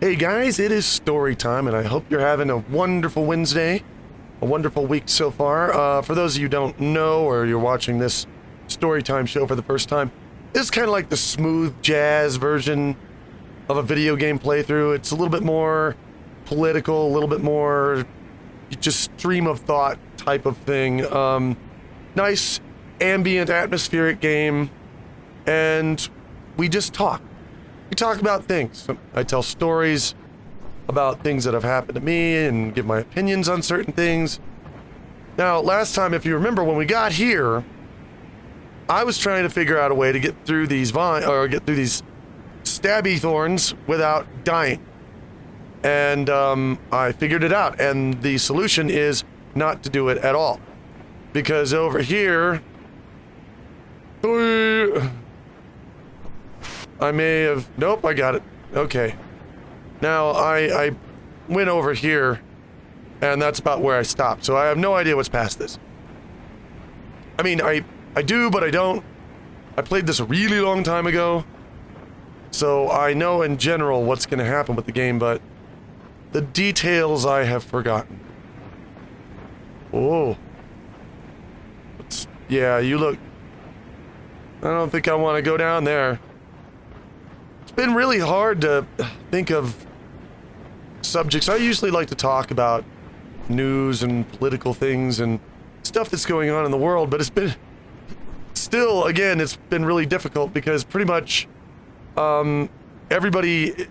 Hey guys, it is story time, and I hope you're having a wonderful Wednesday, a wonderful week so far. For those of you who don't know, or you're watching this story time show for the first time, this is kind of like the smooth jazz version of a video game playthrough. It's a little bit more political, a little bit more just stream of thought type of thing. Nice ambient atmospheric game, and we just talk. We talk about things. I tell stories about things that have happened to me and give my opinions on certain things. Now, last time, if you remember, when we got here, I was trying to figure out a way to get through these stabby thorns without dying. And I figured it out, and the solution is not to do it at all. Because over here, I may have... Nope, I got it. Okay. Now, I went over here, and that's about where I stopped, so I have no idea what's past this. I mean, I do, but I don't. I played this a really long time ago, so I know in general what's going to happen with the game, but the details I have forgotten. Oh. Yeah, you look... I don't think I want to go down there. It's been really hard to think of subjects. I usually like to talk about news and political things and stuff that's going on in the world, but it's been still, again, it's been really difficult because pretty much everybody,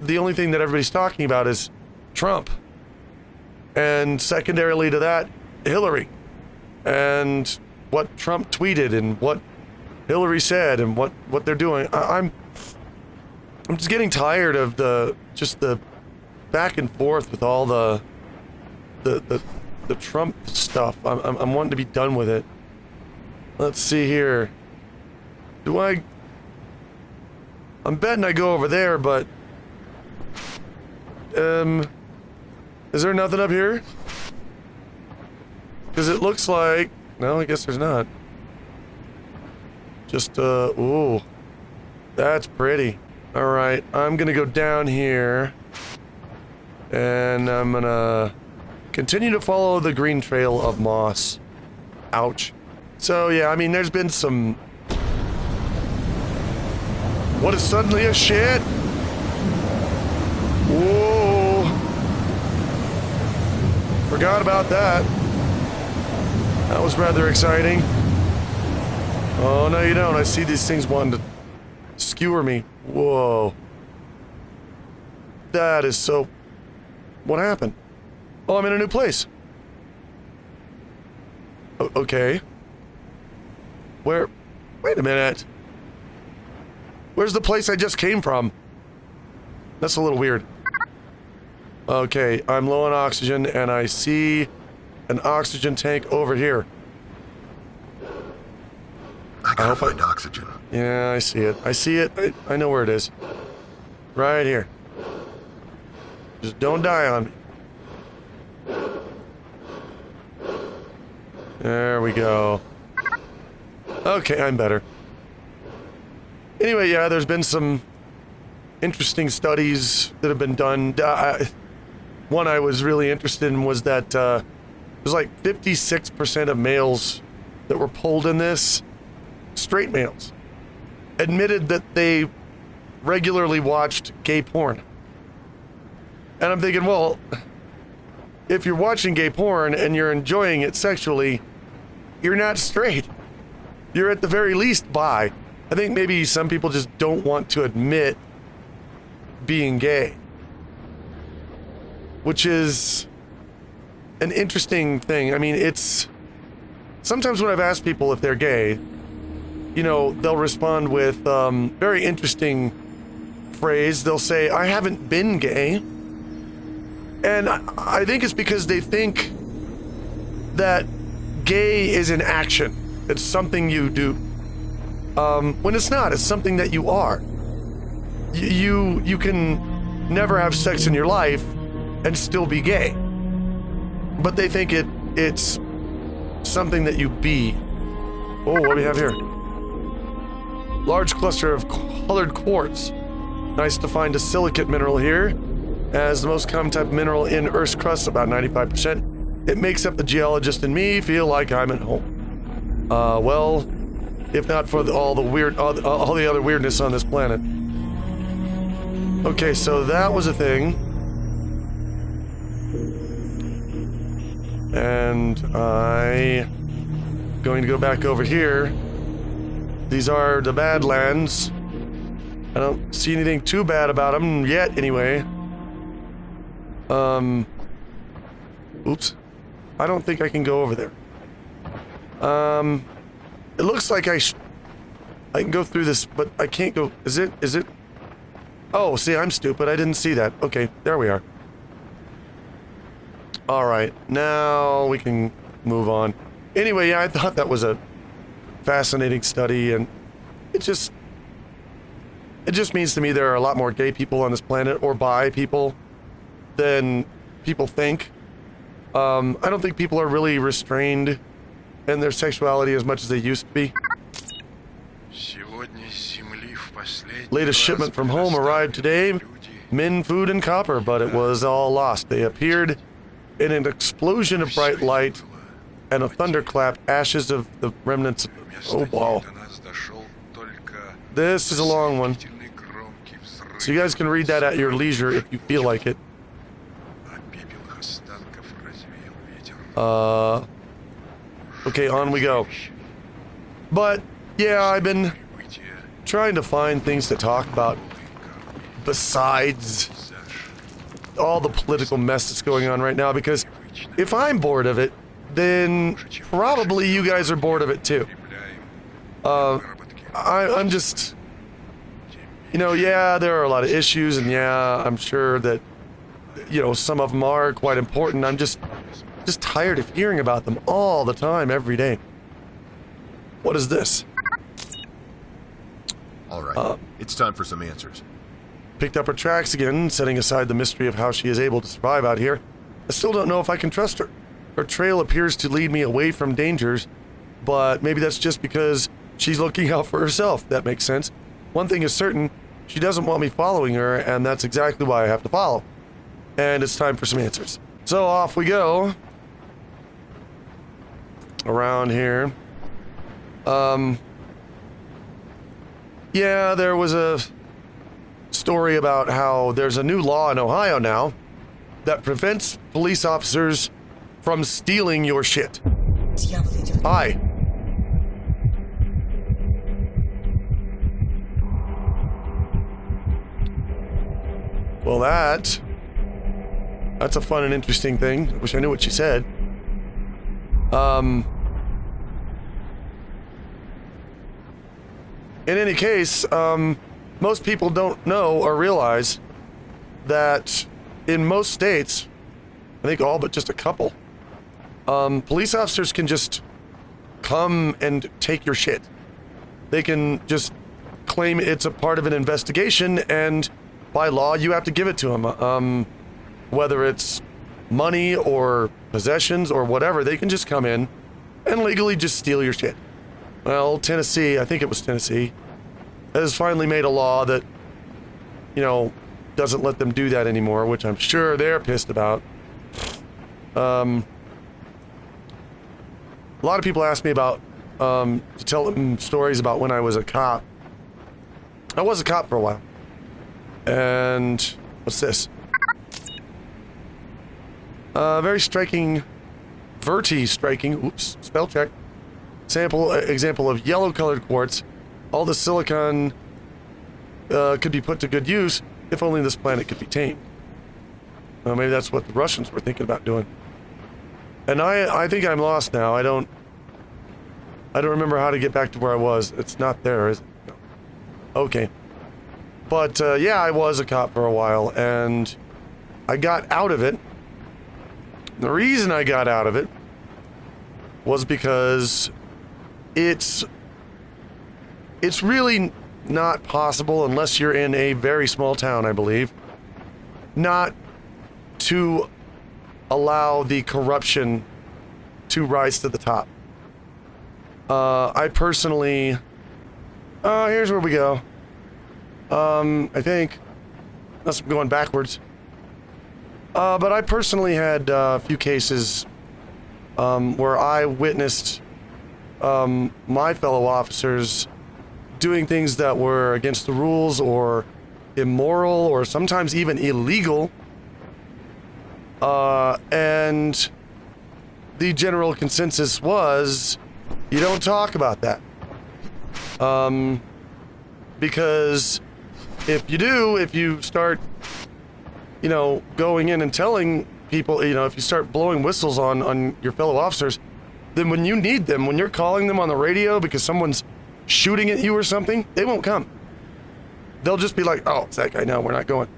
the only thing that everybody's talking about is Trump, and secondarily to that, Hillary, and what Trump tweeted and what Hillary said and what they're doing. I'm just getting tired of the back and forth with all the Trump stuff. I'm wanting to be done with it. Let's see here. I'm betting I go over there, but is there nothing up here? Because it looks like... No, I guess there's not. Just, ooh. That's pretty. Alright, I'm gonna go down here. And I'm gonna continue to follow the green trail of moss. Ouch. So, yeah, I mean, there's been some... What is suddenly a shit? Whoa. Forgot about that. That was rather exciting. Oh, no, you don't. I see these things wanting to skewer me. Whoa. That is so... What happened? Oh, I'm in a new place. Okay. Where... Wait a minute. Where's the place I just came from? That's a little weird. Okay, I'm low on oxygen, and I see an oxygen tank over here. I gotta find oxygen. Yeah, I see it. I see it. I know where it is. Right here. Just don't die on me. There we go. Okay, I'm better. Anyway, yeah, there's been some interesting studies that have been done. One I was really interested in was that there's like 56% of males that were polled in this, straight males, admitted that they regularly watched gay porn. And I'm thinking, well, if you're watching gay porn and you're enjoying it sexually, you're not straight. You're at the very least bi. I think maybe some people just don't want to admit being gay, which is an interesting thing. I mean, it's... Sometimes when I've asked people if they're gay, you know, they'll respond with very interesting phrase. They'll say, I haven't been gay. And I think it's because they think that gay is an action. It's something you do. When it's not. It's something that you are. You can never have sex in your life and still be gay. But they think it's something that you be. Oh, what do we have here? Large cluster of colored quartz. Nice to find a silicate mineral here. As the most common type of mineral in Earth's crust, about 95%, it makes up the geologist in me feel like I'm at home. Well, if not for all the other weirdness on this planet. Okay, so that was a thing. And I'm going to go back over here. These are the Badlands. I don't see anything too bad about them yet, anyway. Oops. I don't think I can go over there. It looks like I can go through this, but I can't go. Is it? Oh, see, I'm stupid. I didn't see that. Okay, there we are. Alright, now we can move on. Anyway, yeah, I thought that was a fascinating study, and it just means to me there are a lot more gay people on this planet, or bi people, than people think. I don't think people are really restrained in their sexuality as much as they used to be. Latest shipment from home arrived today. Men, food, and copper, but it was all lost. They appeared in an explosion of bright light and a thunderclap, ashes of the remnants of... Oh, wow. This is a long one. So you guys can read that at your leisure if you feel like it. Okay, on we go. But, yeah, I've been trying to find things to talk about besides all the political mess that's going on right now, because if I'm bored of it, then probably you guys are bored of it too. I'm just... You know, yeah, there are a lot of issues, and yeah, I'm sure that, you know, some of them are quite important. I'm just tired of hearing about them all the time, every day. What is this? Alright, it's time for some answers. Picked up her tracks again, setting aside the mystery of how she is able to survive out here. I still don't know if I can trust her. Her trail appears to lead me away from dangers, but maybe that's just because she's looking out for herself. That makes sense. One thing is certain, she doesn't want me following her, and that's exactly why I have to follow. And it's time for some answers. So off we go. Around here. Yeah, there was a story about how there's a new law in Ohio now that prevents police officers from stealing your shit. Hi. Well, that's a fun and interesting thing. I wish I knew what she said. In any case, most people don't know or realize that in most states, I think all but just a couple, police officers can just come and take your shit. They can just claim it's a part of an investigation, and by law, you have to give it to them. Whether it's money or possessions or whatever, they can just come in and legally just steal your shit. Well, Tennessee, I think it was Tennessee, has finally made a law that, you know, doesn't let them do that anymore, which I'm sure they're pissed about. A lot of people ask me about, to tell them stories about when I was a cop. I was a cop for a while. And what's this? Very striking, oops, spell check. Example of yellow-colored quartz. All the silicon could be put to good use if only this planet could be tamed. Maybe that's what the Russians were thinking about doing. And I think I'm lost now. I don't remember how to get back to where I was. It's not there, is it? No. Okay. But, yeah, I was a cop for a while, and I got out of it. The reason I got out of it was because it's really not possible, unless you're in a very small town, I believe, not to allow the corruption to rise to the top. I personally... here's where we go. I think, unless I'm going backwards. But I personally had a few cases where I witnessed my fellow officers doing things that were against the rules or immoral or sometimes even illegal. And the general consensus was you don't talk about that. Because if you do, if you start, going in and telling people, if you start blowing whistles on your fellow officers, then when you need them, when you're calling them on the radio because someone's shooting at you or something, they won't come. They'll just be like, oh, it's that guy. No, we're not going.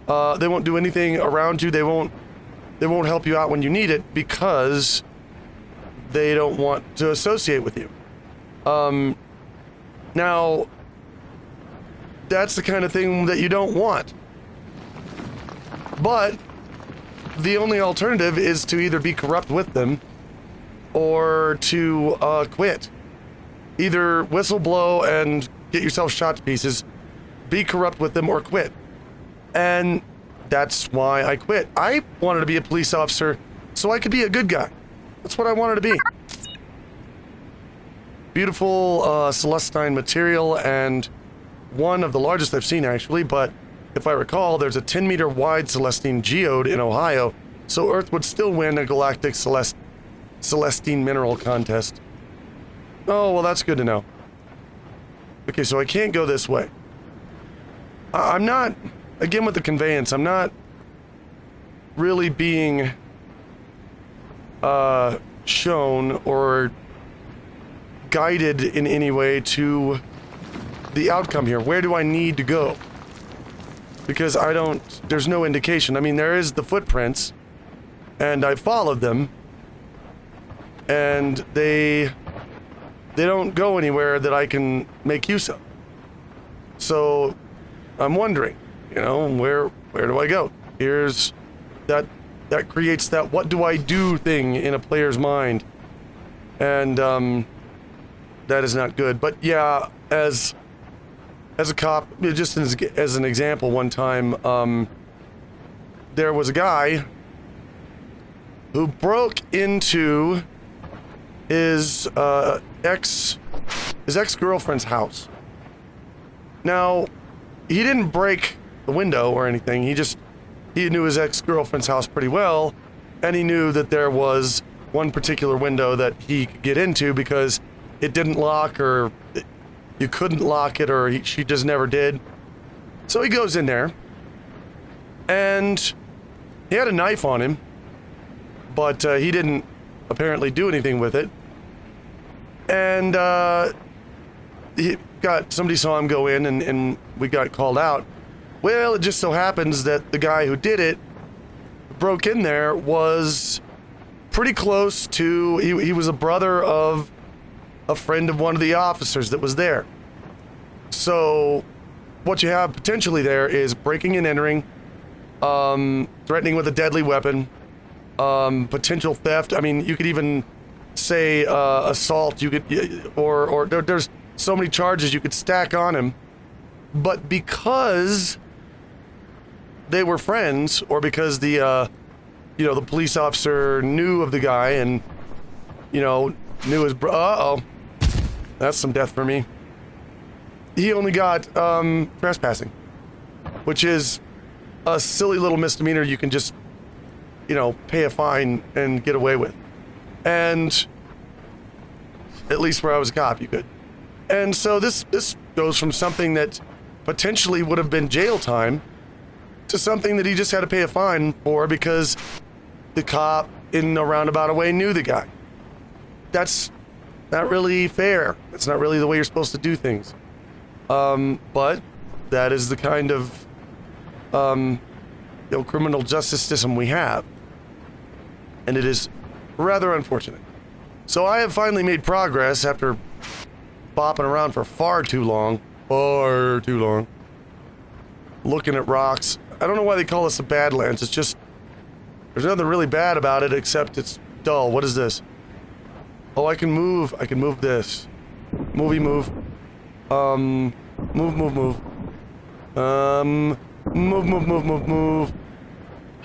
They won't do anything around you. They won't help you out when you need it because they don't want to associate with you. Now, that's the kind of thing that you don't want. But the only alternative is to either be corrupt with them or to quit. Either whistle blow and get yourself shot to pieces, be corrupt with them, or quit. And that's why I quit. I wanted to be a police officer so I could be a good guy. That's what I wanted to be. Beautiful Celestine material, and one of the largest I've seen, actually, but if I recall, there's a 10-meter wide Celestine geode in Ohio, so Earth would still win a galactic Celestine mineral contest. Oh, well, that's good to know. Okay, so I can't go this way. I'm not, again with the conveyance, I'm not really being shown or guided in any way to the outcome here. Where do I need to go? Because there's no indication. I mean, there is the footprints, and I followed them, and they don't go anywhere that I can make use of. So I'm wondering, where do I go? Here's that creates that what do I do thing in a player's mind. And that is not good. But yeah, as a cop, just as an example, one time there was a guy who broke into his ex-girlfriend's house. Now, he didn't break the window or anything. He knew his ex-girlfriend's house pretty well, and he knew that there was one particular window that he could get into because it didn't lock, or you couldn't lock it, or she just never did. So he goes in there, and he had a knife on him, but he didn't apparently do anything with it. And somebody saw him go in, and we got called out. Well, it just so happens that the guy who did it, broke in there, was pretty close to, he was a brother of a friend of one of the officers that was there. So what you have potentially there is breaking and entering, threatening with a deadly weapon, potential theft. I mean, you could even say assault. You could, or there's so many charges you could stack on him. But because they were friends, or because the the police officer knew of the guy and knew his uh-oh, that's some death for me. He only got trespassing, which is a silly little misdemeanor you can just pay a fine and get away with. And at least where I was a cop, you could. And so this goes from something that potentially would have been jail time to something that he just had to pay a fine for because the cop, in a roundabout way, knew the guy. That's not really fair. That's not really the way you're supposed to do things. But that is the kind of criminal justice system we have. And it is rather unfortunate. So I have finally made progress after bopping around for far too long. Looking at rocks. I don't know why they call this the Badlands. It's just, there's nothing really bad about it except it's dull. What is this? Oh, I can move this. Move. Move.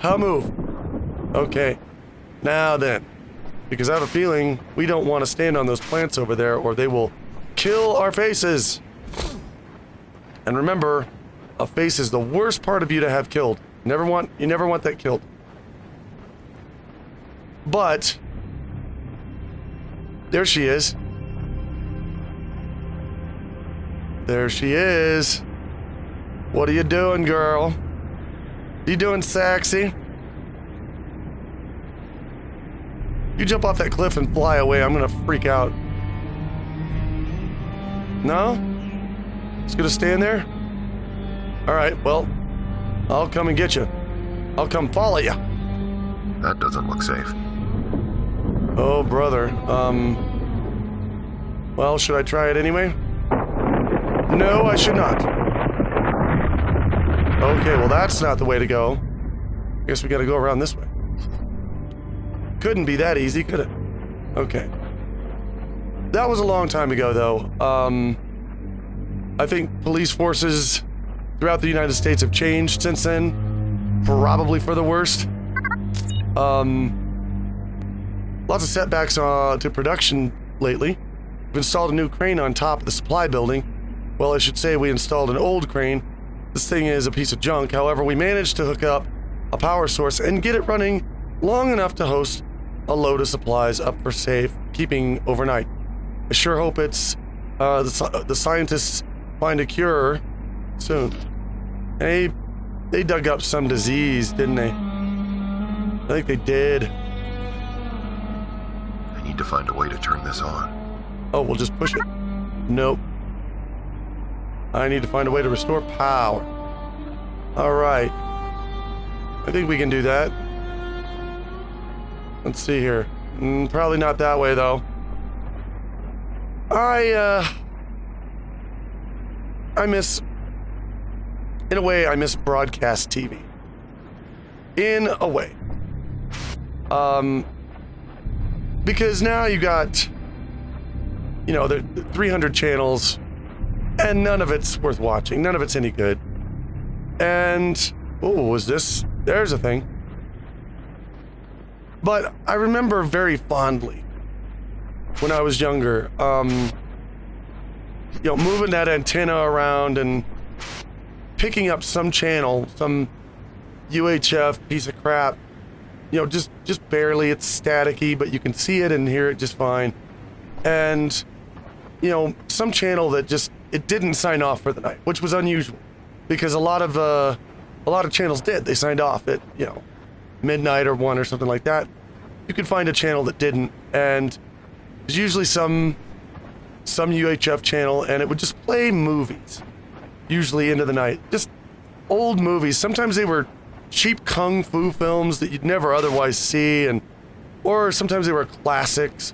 How move? Okay. Now then. Because I have a feeling we don't want to stand on those plants over there or they will kill our faces. And remember, a face is the worst part of you to have killed. You never want that killed. But there she is. There she is. What are you doing, girl? You doing sexy? You jump off that cliff and fly away, I'm gonna freak out. No? It's gonna stand there? Alright, well, I'll come and get you. I'll come follow you. That doesn't look safe. Oh, brother. Well, should I try it anyway? No, I should not. Okay, well, that's not the way to go. Guess we gotta go around this way. Couldn't be that easy, could it? Okay. That was a long time ago, though. I think police forces throughout the United States have changed since then. Probably for the worst. Lots of setbacks to production lately. We've installed a new crane on top of the supply building. Well, I should say we installed an old crane. This thing is a piece of junk. However, we managed to hook up a power source and get it running long enough to host a load of supplies up for safekeeping overnight. I sure hope it's the scientists find a cure soon. They dug up some disease, didn't they? I think they did. I need to find a way to turn this on. Oh, we'll just push it. Nope. I need to find a way to restore power. Alright. I think we can do that. Let's see here. Probably not that way, though. I miss... In a way, I miss broadcast TV. In a way. Because now you got... You know, the 300 channels... And none of it's worth watching. None of it's any good. And... Oh, was this... There's a thing. But I remember very fondly, when I was younger, moving that antenna around and picking up some channel, some UHF piece of crap, just barely. It's staticky, but you can see it and hear it just fine. And, some channel that it didn't sign off for the night, which was unusual, because a lot of channels did. They signed off at, midnight or 1 or something like that. You could find a channel that didn't, and there's usually some UHF channel, and it would just play movies, usually into the night. Just old movies. Sometimes they were cheap kung fu films that you'd never otherwise see, or sometimes they were classics.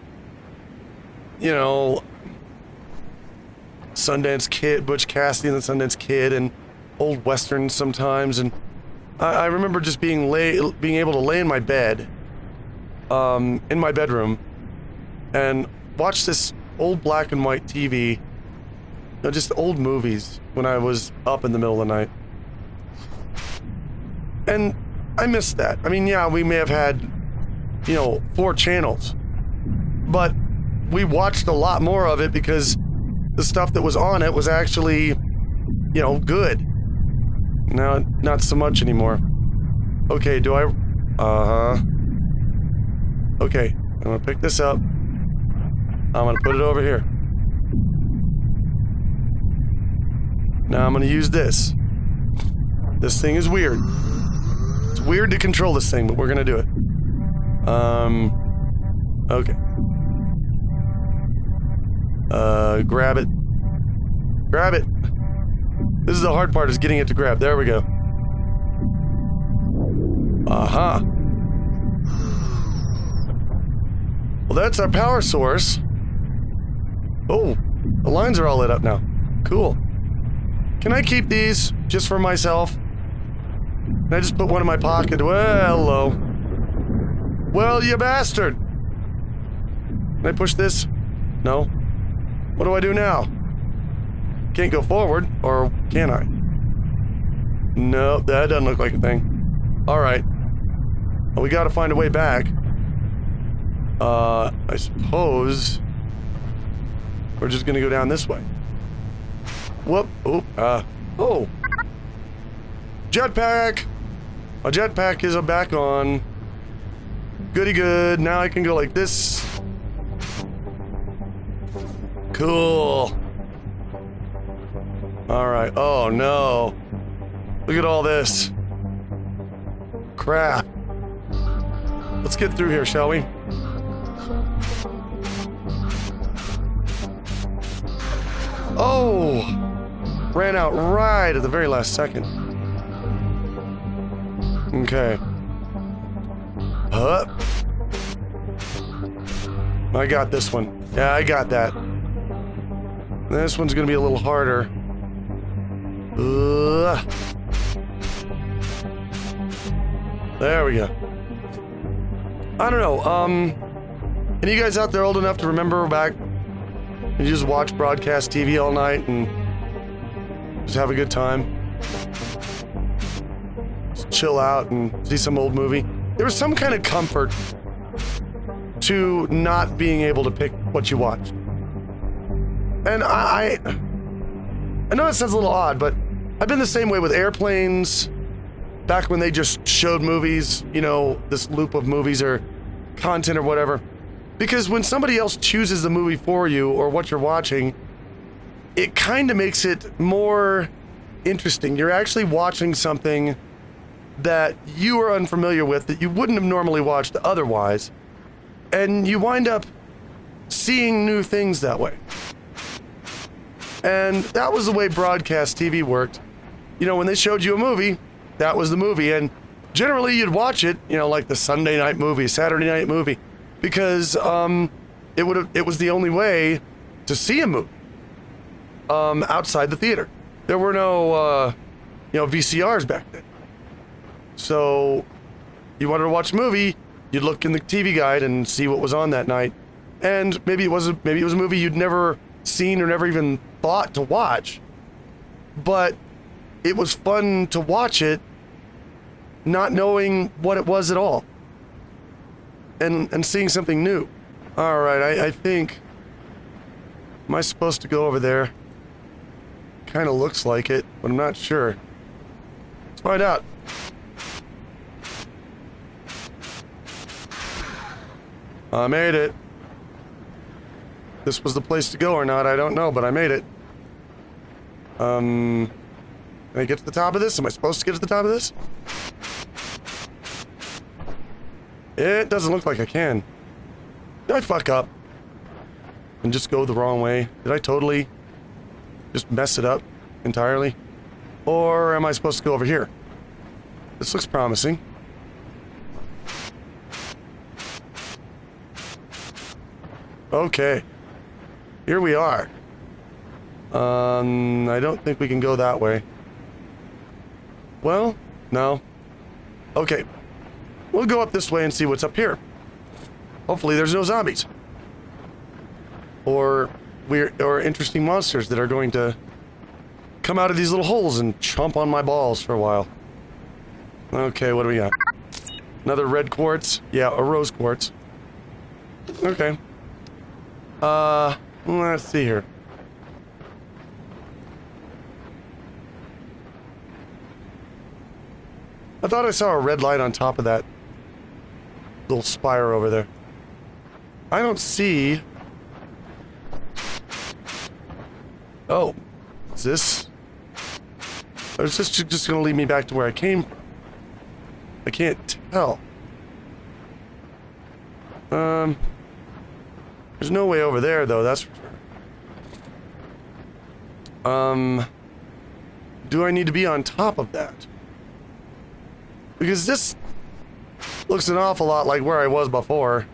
Sundance Kid, Butch Cassidy and the Sundance Kid, and old westerns sometimes. And I remember just being able to lay in my bed, in my bedroom, and watch this old black and white TV, just old movies when I was up in the middle of the night. And I missed that. I mean, yeah, we may have had, 4 channels, but we watched a lot more of it because the stuff that was on it was actually, good. Now, not so much anymore. Okay, do I... Okay, I'm gonna pick this up. I'm gonna put it over here. Now I'm gonna use this. This thing is weird. It's weird to control this thing, but we're gonna do it. Okay. Grab it. Grab it! This is the hard part, is getting it to grab. There we go. Aha. Well, that's our power source. Oh, the lines are all lit up now. Cool. Can I keep these just for myself? Can I just put one in my pocket? Well, hello. Well, you bastard! Can I push this? No? What do I do now? Can't go forward, or can I? No, that doesn't look like a thing. Alright. We gotta find a way back. I suppose we're just gonna go down this way. Whoop. Oh. Oh. Jetpack! My jetpack is back on. Goody good. Now I can go like this. Cool. Alright. Oh no. Look at all this. Crap. Let's get through here, shall we? Oh! Ran out right at the very last second. Okay. I got this one. Yeah, I got that. This one's gonna be a little harder. There we go. I don't know, any of you guys out there old enough to remember back when you just watch broadcast TV all night and just have a good time? Just chill out and see some old movie. There was some kind of comfort to not being able to pick what you watched. And I know it sounds a little odd, but I've been the same way with airplanes, back when they just showed movies, you know, this loop of movies or content or whatever. Because when somebody else chooses the movie for you or what you're watching, it kind of makes it more interesting. You're actually watching something that you are unfamiliar with, that you wouldn't have normally watched otherwise, and you wind up seeing new things that way. And that was the way broadcast TV worked. You know, when they showed you a movie, that was the movie, and generally you'd watch it, you know, like the Sunday night movie, Saturday night movie, because it was the only way to see a movie outside the theater. There were no VCRs back then. So you wanted to watch a movie, you'd look in the TV guide and see what was on that night. And maybe it was a movie you'd never seen or never even thought to watch. But it was fun to watch it not knowing what it was at all. And seeing something new. Alright, I think... Am I supposed to go over there? Kind of looks like it, but I'm not sure. Let's find out. I made it. This was the place to go or not, I don't know, but I made it. Can I get to the top of this? Am I supposed to get to the top of this? It doesn't look like I can. Did I fuck up? And just go the wrong way? Did I totally just mess it up entirely? Or am I supposed to go over here? This looks promising. Okay. Here we are. I don't think we can go that way. Well, no. Okay. We'll go up this way and see what's up here. Hopefully there's no zombies. Or weird or interesting monsters that are going to come out of these little holes and chomp on my balls for a while. Okay, what do we got? Another red quartz? Yeah, a rose quartz. Okay. Let's see here. I thought I saw a red light on top of that little spire over there. I don't see... Oh. Is this... Or is this just gonna lead me back to where I came from? I can't tell. There's no way over there, though, that's for sure. Do I need to be on top of that? Because this looks an awful lot like where I was before.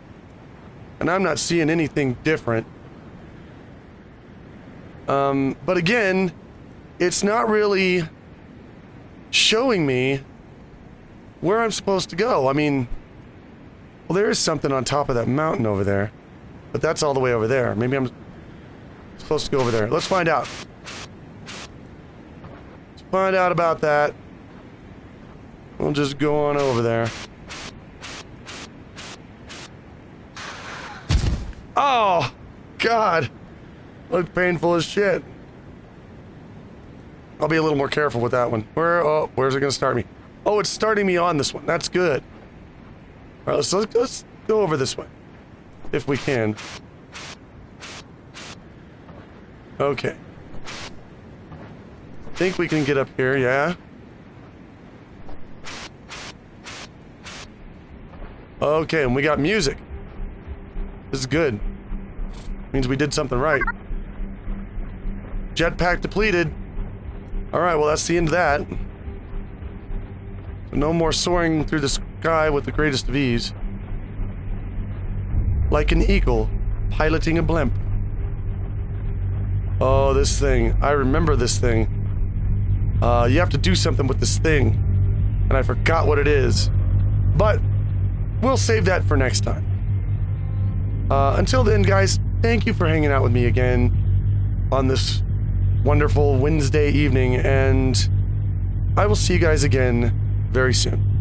And I'm not seeing anything different. But again, it's not really showing me where I'm supposed to go. I mean, well, there is something on top of that mountain over there. But that's all the way over there. Maybe I'm supposed to go over there. Let's find out. Let's find out about that. We'll just go on over there. Oh, God. Look painful as shit. I'll be a little more careful with that one. Where's it going to start me? Oh, it's starting me on this one. That's good. All right, let's go over this way. If we can. Okay. Think we can get up here, yeah? Okay, and we got music. This is good. Means we did something right. Jetpack depleted. Alright, well that's the end of that. No more soaring through the sky with the greatest of ease. Like an eagle, piloting a blimp. Oh, this thing. I remember this thing. You have to do something with this thing. And I forgot what it is. But we'll save that for next time. Until then, guys, thank you for hanging out with me again on this wonderful Wednesday evening, and I will see you guys again very soon.